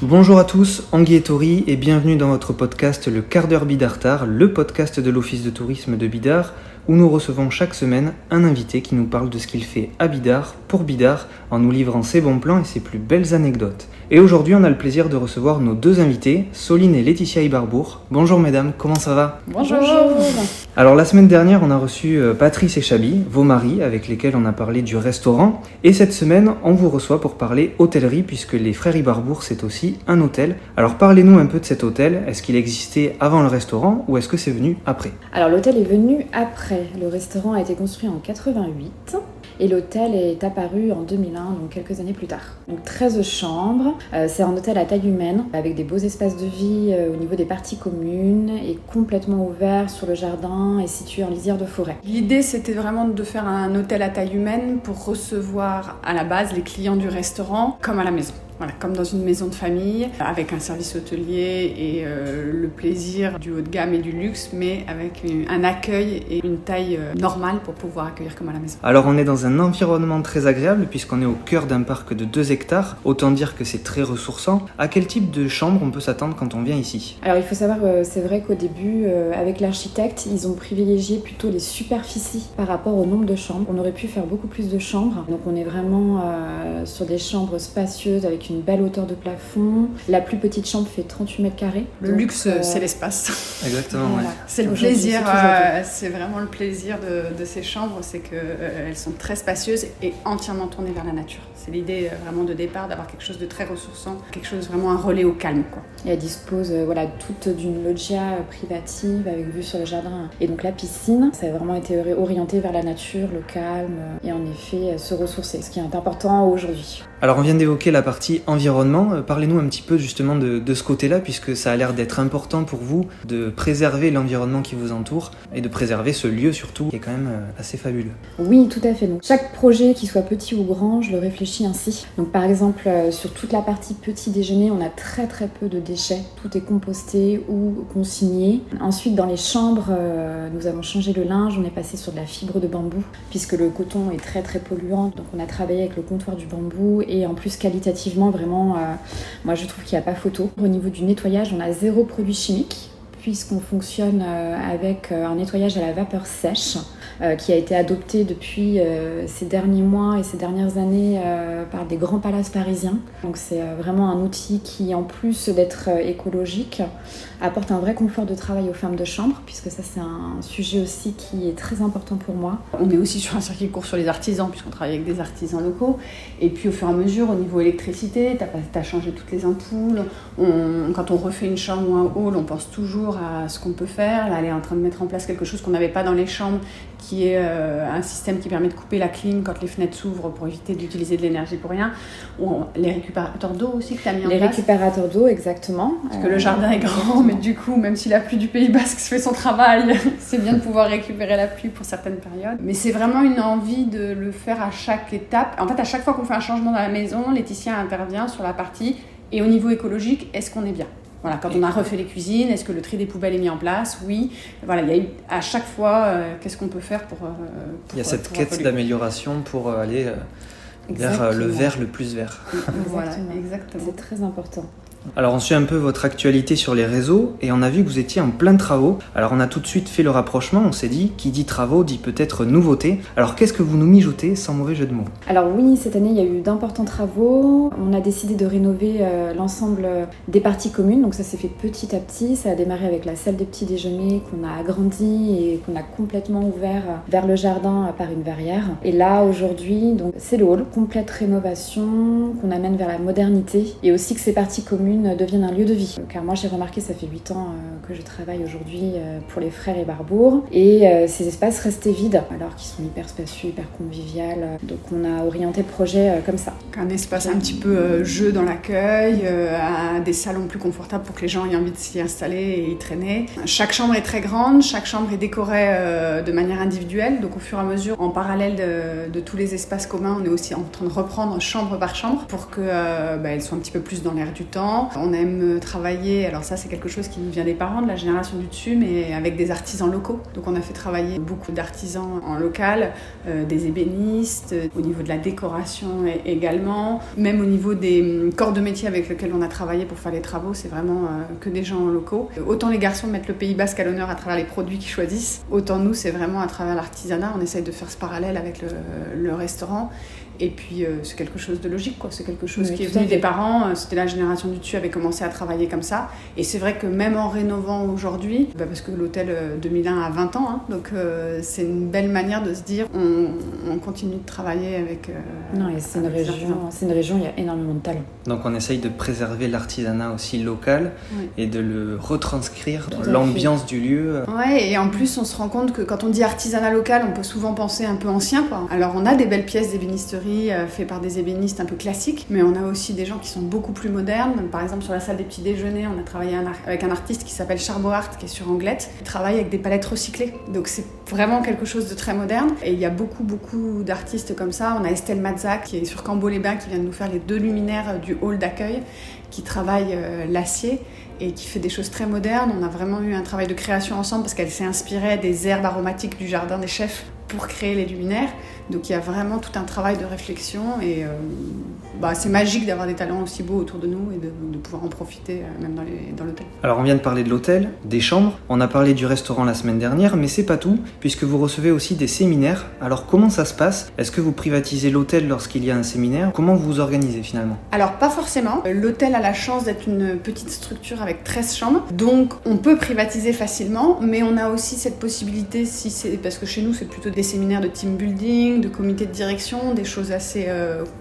Bonjour à tous, Anguille et Tori et bienvenue dans votre podcast Le Quart d'heure Bidartar, le podcast de l'Office de tourisme de Bidart, où nous recevons chaque semaine un invité qui nous parle de ce qu'il fait à Bidart, pour Bidart, en nous livrant ses bons plans et ses plus belles anecdotes. Et aujourd'hui, on a le plaisir de recevoir nos deux invités, Soline et Laetitia Ibarbour. Bonjour mesdames, comment ça va ? Bonjour. Alors la semaine dernière, on a reçu Patrice et Chabi, vos maris, avec lesquels on a parlé du restaurant. Et cette semaine, on vous reçoit pour parler hôtellerie, puisque les frères Ibarbour, c'est aussi un hôtel. Alors parlez-nous un peu de cet hôtel. Est-ce qu'il existait avant le restaurant ou est-ce que c'est venu après ? Alors l'hôtel est venu après. Le restaurant a été construit en 88 et l'hôtel est apparu en 2001, donc quelques années plus tard. Donc 13 chambres, c'est un hôtel à taille humaine avec des beaux espaces de vie au niveau des parties communes et complètement ouvert sur le jardin et situé en lisière de forêt. L'idée, c'était vraiment de faire un hôtel à taille humaine pour recevoir à la base les clients du restaurant comme à la maison. Voilà, comme dans une maison de famille, avec un service hôtelier et le plaisir du haut de gamme et du luxe, mais avec un accueil et une taille normale pour pouvoir accueillir comme à la maison. Alors on est dans un environnement très agréable puisqu'on est au cœur d'un parc de 2 hectares, autant dire que c'est très ressourçant. À quel type de chambre on peut s'attendre quand on vient ici ? Alors il faut savoir, c'est vrai qu'au début, avec l'architecte, ils ont privilégié plutôt les superficies par rapport au nombre de chambres. On aurait pu faire beaucoup plus de chambres, donc on est vraiment sur des chambres spacieuses avec une belle hauteur de plafond. La plus petite chambre fait 38 mètres carrés. Le luxe, c'est l'espace. Exactement, voilà. ouais. C'est le plaisir, c'est vraiment le plaisir de ces chambres, c'est qu'elles sont très spacieuses et entièrement tournées vers la nature. C'est l'idée vraiment de départ d'avoir quelque chose de très ressourçant, quelque chose vraiment un relais au calme, quoi. Et elle dispose toute d'une loggia privative avec vue sur le jardin et donc la piscine. Ça a vraiment été orienté vers la nature, le calme et en effet se ressourcer, ce qui est important aujourd'hui. Alors on vient d'évoquer la partie environnement, parlez-nous un petit peu justement de ce côté-là puisque ça a l'air d'être important pour vous de préserver l'environnement qui vous entoure et de préserver ce lieu surtout qui est quand même assez fabuleux. Oui, tout à fait. Donc, chaque projet, qu'il soit petit ou grand, je le réfléchis ainsi. Donc par exemple, sur toute la partie petit déjeuner, on a très très peu de déchets. Tout est composté ou consigné. Ensuite, dans les chambres, nous avons changé le linge, on est passé sur de la fibre de bambou puisque le coton est très très polluant. Donc on a travaillé avec le comptoir du bambou et en plus qualitativement vraiment, moi je trouve qu'il n'y a pas photo. Au niveau du nettoyage, on a 0 produit chimique puisqu'on fonctionne avec un nettoyage à la vapeur sèche qui a été adopté depuis ces derniers mois et ces dernières années par des grands palaces parisiens. Donc c'est vraiment un outil qui, en plus d'être écologique, apporte un vrai confort de travail aux femmes de chambre, puisque ça c'est un sujet aussi qui est très important pour moi. On est aussi sur un circuit court sur les artisans, puisqu'on travaille avec des artisans locaux. Et puis au fur et à mesure, au niveau électricité, t'as changé toutes les ampoules. Quand on refait une chambre ou un hall, on pense toujours à ce qu'on peut faire. Là, elle est en train de mettre en place quelque chose qu'on n'avait pas dans les chambres, qui est un système qui permet de couper la clim quand les fenêtres s'ouvrent pour éviter d'utiliser de l'énergie pour rien. Les récupérateurs d'eau aussi que tu as mis en place. Les récupérateurs d'eau, exactement. Parce que le jardin est grand, mais du coup, même si la pluie du Pays Basque fait son travail, c'est bien de pouvoir récupérer la pluie pour certaines périodes. Mais c'est vraiment une envie de le faire à chaque étape. En fait, à chaque fois qu'on fait un changement dans la maison, Laetitia intervient sur la partie et au niveau écologique, est-ce qu'on est bien ? Voilà, quand on a refait les cuisines, est-ce que le tri des poubelles est mis en place ? Oui. Voilà, il y a eu à chaque fois, qu'est-ce qu'on peut faire pour il y a cette quête d'amélioration pour aller vers le vert le plus vert. Voilà, exactement. C'est très important. Alors on suit un peu votre actualité sur les réseaux et on a vu que vous étiez en plein travaux. Alors on a tout de suite fait le rapprochement, on s'est dit qui dit travaux dit peut-être nouveauté. Alors qu'est-ce que vous nous mijotez sans mauvais jeu de mots ? Alors oui, cette année il y a eu d'importants travaux. On a décidé de rénover l'ensemble des parties communes, donc ça s'est fait petit à petit. Ça a démarré avec la salle des petits déjeuners qu'on a agrandie et qu'on a complètement ouvert vers le jardin par une verrière. Et là aujourd'hui, donc c'est le hall, complète rénovation qu'on amène vers la modernité et aussi que ces parties communes deviennent un lieu de vie. Car moi j'ai remarqué, ça fait 8 ans que je travaille aujourd'hui pour les frères Ibarbour et ces espaces restaient vides alors qu'ils sont hyper spacieux, hyper convivial. Donc on a orienté le projet comme ça. Un espace un petit peu jeu dans l'accueil, des salons plus confortables pour que les gens aient envie de s'y installer et y traîner. Chaque chambre est très grande, chaque chambre est décorée de manière individuelle, donc au fur et à mesure, en parallèle de tous les espaces communs, on est aussi en train de reprendre chambre par chambre pour qu'elles soient un petit peu plus dans l'air du temps. restaurant. On aime travailler, alors ça c'est quelque chose qui nous vient des parents, de la génération du dessus, mais avec des artisans locaux. Donc on a fait travailler beaucoup d'artisans en local, des ébénistes, au niveau de la décoration également, même au niveau des corps de métier avec lesquels on a travaillé pour faire les travaux, c'est vraiment que des gens locaux. Autant les garçons mettent le Pays Basque à l'honneur à travers les produits qu'ils choisissent, autant nous c'est vraiment à travers l'artisanat. On essaye de faire ce parallèle avec le restaurant. Et puis c'est quelque chose de logique, quoi. C'est quelque chose qui est venu des parents. C'était la génération du dessus avait commencé à travailler comme ça. Et c'est vrai que même en rénovant aujourd'hui, parce que l'hôtel 2001 a 20 ans, donc c'est une belle manière de se dire on continue de travailler avec. Non, et c'est une région, il y a énormément de talent. Donc on essaye de préserver l'artisanat aussi local et de le retranscrire dans l'ambiance du lieu. Ouais, et en plus on se rend compte que quand on dit artisanat local, on peut souvent penser un peu ancien, quoi. Alors on a des belles pièces d'ébénisterie fait par des ébénistes un peu classiques, mais on a aussi des gens qui sont beaucoup plus modernes. Par exemple, sur la salle des petits déjeuners, on a travaillé avec un artiste qui s'appelle Charboart, qui est sur Anglette. Il travaille avec des palettes recyclées, donc c'est vraiment quelque chose de très moderne. Et il y a beaucoup d'artistes comme ça. On a Estelle Mazzac, qui est sur Cambo-les-Bains, qui vient de nous faire les 2 luminaires du hall d'accueil, qui travaille l'acier et qui fait des choses très modernes. On a vraiment eu un travail de création ensemble parce qu'elle s'est inspirée des herbes aromatiques du jardin des chefs pour créer les luminaires. Donc il y a vraiment tout un travail de réflexion et c'est magique d'avoir des talents aussi beaux autour de nous et de pouvoir en profiter même dans l'hôtel. Alors on vient de parler de l'hôtel, des chambres, on a parlé du restaurant la semaine dernière, mais c'est pas tout, puisque vous recevez aussi des séminaires. Alors comment ça se passe ? Est-ce que vous privatisez l'hôtel lorsqu'il y a un séminaire ? Comment vous vous organisez finalement ? Alors pas forcément. L'hôtel a la chance d'être une petite structure avec 13 chambres, donc on peut privatiser facilement, mais on a aussi cette possibilité, parce que chez nous c'est plutôt des séminaires de team building, de comité de direction, des choses assez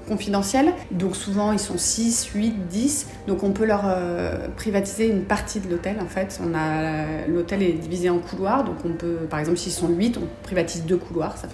confidentielles. Donc souvent ils sont 6, 8, 10, donc on peut leur privatiser une partie de l'hôtel en fait. L'hôtel est divisé en couloirs, donc on peut, par exemple s'ils sont 8, on privatise 2 couloirs, ça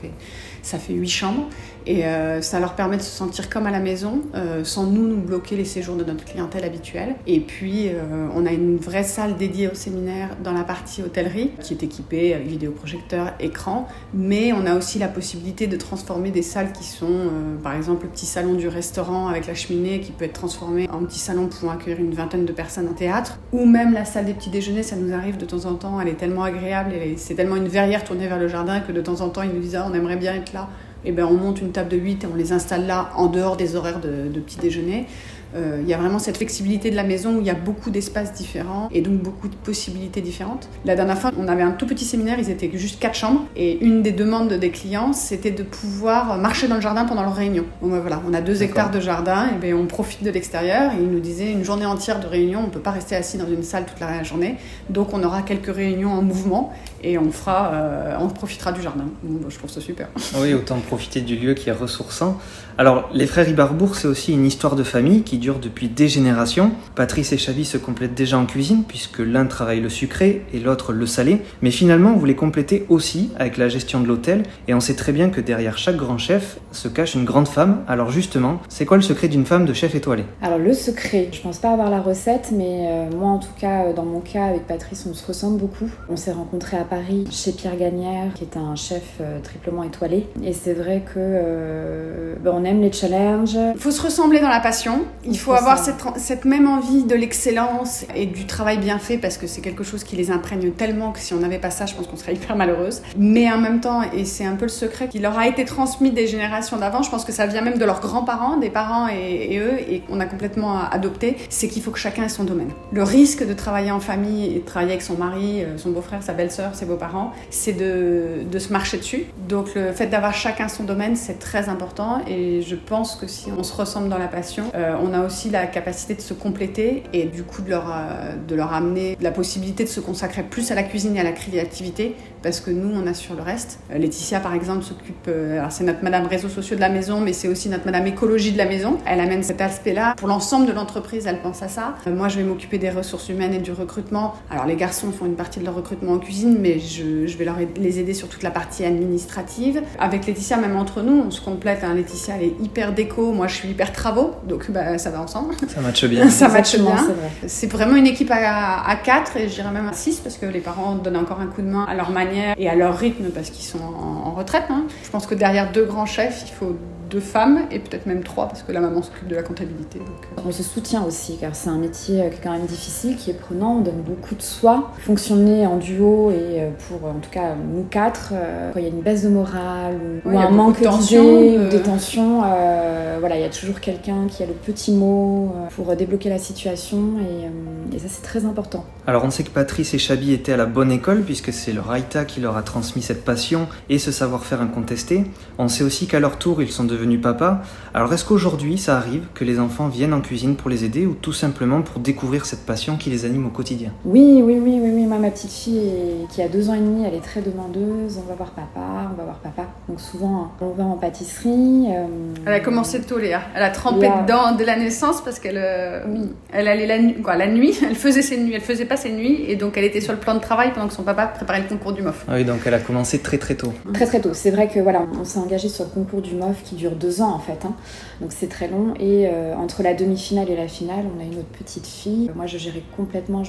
fait 8 chambres et ça leur permet de se sentir comme à la maison sans nous bloquer les séjours de notre clientèle habituelle. Et puis on a une vraie salle dédiée au séminaire dans la partie hôtellerie qui est équipée avec vidéoprojecteur, écran, mais on a aussi la possibilité de transformer des salles qui sont par exemple le petit salon du restaurant avec la cheminée qui peut être transformé en petit salon pouvant accueillir une 20aine de personnes en théâtre, ou même la salle des petits déjeuners. Ça nous arrive de temps en temps, elle est tellement agréable et c'est tellement une verrière tournée vers le jardin que de temps en temps ils nous disent on aimerait bien être là. Et on monte une table de 8 et on les installe là en dehors des horaires de petit déjeuner. Il y a vraiment cette flexibilité de la maison où il y a beaucoup d'espaces différents et donc beaucoup de possibilités différentes. La dernière fois, on avait un tout petit séminaire, ils étaient juste 4 chambres et une des demandes des clients, c'était de pouvoir marcher dans le jardin pendant leur réunion. Bon, voilà, on a 2 hectares de jardin et on profite de l'extérieur et ils nous disaient une journée entière de réunion, on ne peut pas rester assis dans une salle toute la journée, donc on aura quelques réunions en mouvement et on profitera du jardin. Je trouve ça super. Oui, autant profiter du lieu qui est ressourçant. Alors, les frères Ibarbourg, c'est aussi une histoire de famille qui dure depuis des générations. Patrice et Xavi se complètent déjà en cuisine, puisque l'un travaille le sucré et l'autre le salé. Mais finalement, vous les complétez aussi avec la gestion de l'hôtel. Et on sait très bien que derrière chaque grand chef se cache une grande femme. Alors justement, c'est quoi le secret d'une femme de chef étoilé ? Alors le secret, je pense pas avoir la recette, mais moi en tout cas, dans mon cas, avec Patrice, on se ressemble beaucoup. On s'est rencontrés à Paris, chez Pierre Gagnère, qui est un chef triplement étoilé. Et c'est vrai que on aime les challenges. Il faut se ressembler dans la passion. Il faut avoir cette même envie de l'excellence et du travail bien fait, parce que c'est quelque chose qui les imprègne tellement que si on n'avait pas ça, je pense qu'on serait hyper malheureuse. Mais en même temps, et c'est un peu le secret qui leur a été transmis des générations d'avant, je pense que ça vient même de leurs grands-parents, des parents et eux, et qu'on a complètement adopté, c'est qu'il faut que chacun ait son domaine. Le risque de travailler en famille et de travailler avec son mari, son beau-frère, sa belle-sœur, ses beaux-parents, c'est de se marcher dessus. Donc le fait d'avoir chacun son domaine, c'est très important, et je pense que si on se ressemble dans la passion, on a aussi la capacité de se compléter et du coup de leur amener la possibilité de se consacrer plus à la cuisine et à la créativité, parce que nous on assure le reste. Laetitia par exemple s'occupe, alors c'est notre madame réseaux sociaux de la maison, mais c'est aussi notre madame écologie de la maison. Elle amène cet aspect-là. Pour l'ensemble de l'entreprise, elle pense à ça. Moi je vais m'occuper des ressources humaines et du recrutement. Alors les garçons font une partie de leur recrutement en cuisine, mais je vais les aider sur toute la partie administrative. Avec Laetitia, même entre nous, on se complète. Laetitia elle est hyper déco, moi je suis hyper travaux, donc ça va ensemble. Ça matche bien. Ça matche bien. C'est vraiment une équipe à 4 et je dirais même à 6, parce que les parents donnent encore un coup de main à leur manière et à leur rythme, parce qu'ils sont en retraite. Je pense que derrière 2 grands chefs, il faut 2 femmes et peut-être même 3 parce que la maman s'occupe de la comptabilité. Donc. On se soutient aussi car c'est un métier qui est quand même difficile, qui est prenant, on donne beaucoup de soi. Fonctionner en duo et pour en tout cas nous 4, quand il y a une baisse de morale ou un manque d'idées ou des tensions, voilà, il y a toujours quelqu'un qui a le petit mot pour débloquer la situation et ça c'est très important. Alors on sait que Patrice et Chabi étaient à la bonne école puisque c'est leur Aïta qui leur a transmis cette passion et ce savoir-faire incontesté. On sait aussi qu'à leur tour ils sont devenus papas. Alors est-ce qu'aujourd'hui ça arrive que les enfants viennent en cuisine pour les aider ou tout simplement pour découvrir cette passion qui les anime au quotidien? Oui. Moi ma petite fille qui a 2 ans et demi, elle est très demandeuse. On va voir papa. Donc souvent on va en pâtisserie. Elle a commencé tôt, Léa. Elle a trempé dedans dès la naissance parce qu'elle elle allait la nuit. Elle faisait ses nuits. Elle faisait pas ses nuits et donc elle était sur le plan de travail pendant que son papa préparait le concours du MOF. Ah oui, donc elle a commencé très tôt. Très tôt. C'est vrai que voilà, on s'est engagé sur le concours du MOF qui dure 2 ans en fait. Donc c'est très long et entre la demi-finale et la finale, on a une autre petite fille. Moi je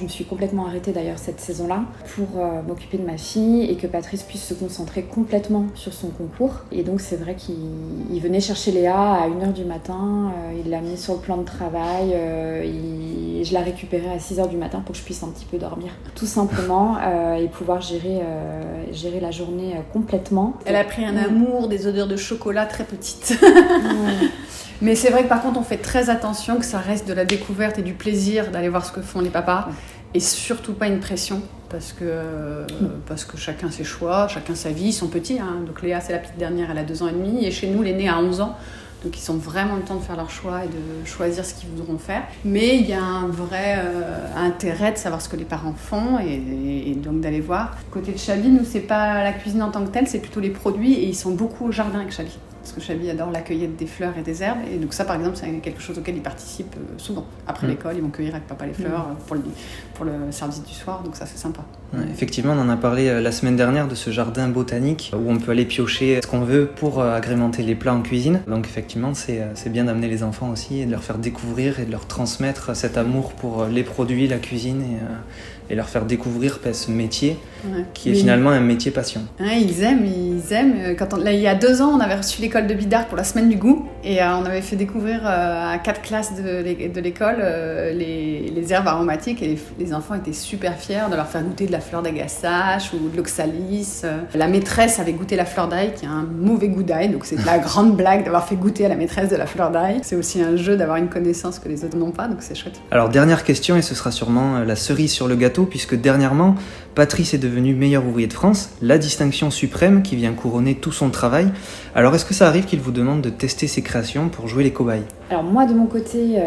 me suis complètement arrêtée d'ailleurs cette saison-là pour m'occuper de ma fille et que Patrice puisse se concentrer complètement sur son concours. Et donc c'est vrai qu'il venait chercher Léa à 1h du matin, il l'a mis sur le plan de travail, je la récupérais à 6h du matin pour que je puisse un petit peu dormir, tout simplement, et pouvoir gérer la journée complètement. Elle a pris un amour des odeurs de chocolat très petites. Mais c'est vrai que par contre on fait très attention que ça reste de la découverte et du plaisir d'aller voir ce que font les papas et surtout pas une pression parce que chacun ses choix, chacun sa vie, ils sont petits. Donc Léa c'est la petite dernière, elle a 2 ans et demi et chez nous l'aîné a 11 ans. Donc ils ont vraiment le temps de faire leur choix et de choisir ce qu'ils voudront faire. Mais il y a un vrai intérêt de savoir ce que les parents font et donc d'aller voir. Côté de Chabi, nous c'est pas la cuisine en tant que telle, c'est plutôt les produits et ils sont beaucoup au jardin avec Chabi. Parce que Chabi adore la cueillette des fleurs et des herbes. Et donc ça, par exemple, c'est quelque chose auquel il participe souvent. Après l'école, ils vont cueillir avec papa les fleurs pour le service du soir. Donc ça, c'est sympa. Ouais, effectivement, on en a parlé la semaine dernière de ce jardin botanique où on peut aller piocher ce qu'on veut pour agrémenter les plats en cuisine. Donc effectivement, c'est bien d'amener les enfants aussi et de leur faire découvrir et de leur transmettre cet amour pour les produits, la cuisine et leur faire découvrir ce métier qui est finalement un métier passion. Ouais, ils aiment. Il y a 2 ans, on avait reçu l'école de Bidart pour la semaine du goût et on avait fait découvrir à 4 classes de l'école les herbes aromatiques et les enfants étaient super fiers de leur faire goûter de la fleur d'agastache ou de l'oxalis. La maîtresse avait goûté la fleur d'ail qui a un mauvais goût d'ail, donc c'est la grande blague d'avoir fait goûter à la maîtresse de la fleur d'ail. C'est aussi un jeu d'avoir une connaissance que les autres n'ont pas, donc c'est chouette. Alors dernière question et ce sera sûrement la cerise sur le gâteau puisque dernièrement, Patrice est devenu meilleur ouvrier de France, la distinction suprême qui vient couronner tout son travail. Alors est-ce que ça arrive qu'il vous demande de tester ses créations pour jouer les cobayes? Alors moi de mon côté,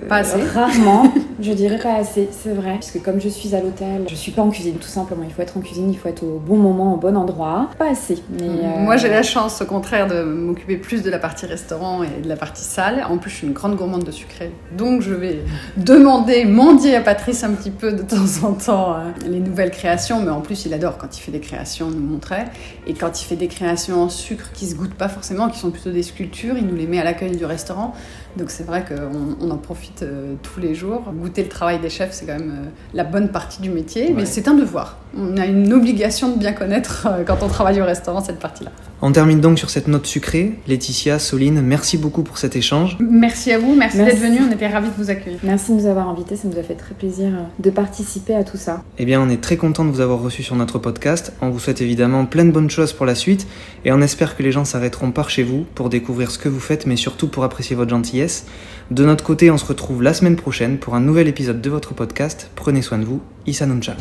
pas assez. Rarement, je dirais pas assez, c'est vrai. Puisque comme je suis à l'hôtel, je suis pas en cuisine tout simplement. Il faut être en cuisine, il faut être au bon moment, au bon endroit. Pas assez. Mais Moi j'ai la chance au contraire de m'occuper plus de la partie restaurant et de la partie salle. En plus je suis une grande gourmande de sucré. Donc je vais mendier à Patrice un petit peu de temps en temps les nouvelles créations. Mais en plus il adore quand il fait des créations, nous montrer. Et quand il fait des créations en sucre qui se goûtent pas forcément, qui sont plutôt des sculptures, il nous les met à l'accueil du restaurant. Donc c'est vrai qu'on en profite tous les jours. Goûter le travail des chefs, c'est quand même la bonne partie du métier, mais c'est un devoir. On a une obligation de bien connaître quand on travaille au restaurant cette partie-là. On termine donc sur cette note sucrée. Laetitia, Soline, merci beaucoup pour cet échange. Merci à vous, merci d'être venus, on était ravis de vous accueillir. Merci de nous avoir invités, ça nous a fait très plaisir de participer à tout ça. Eh bien, on est très content de vous avoir reçu sur notre podcast. On vous souhaite évidemment plein de bonnes choses pour la suite et on espère que les gens s'arrêteront par chez vous pour découvrir ce que vous faites, mais surtout pour apprécier votre gentillesse. De notre côté, on se retrouve la semaine prochaine pour un nouvel épisode de votre podcast. Prenez soin de vous. Issa Nuncha.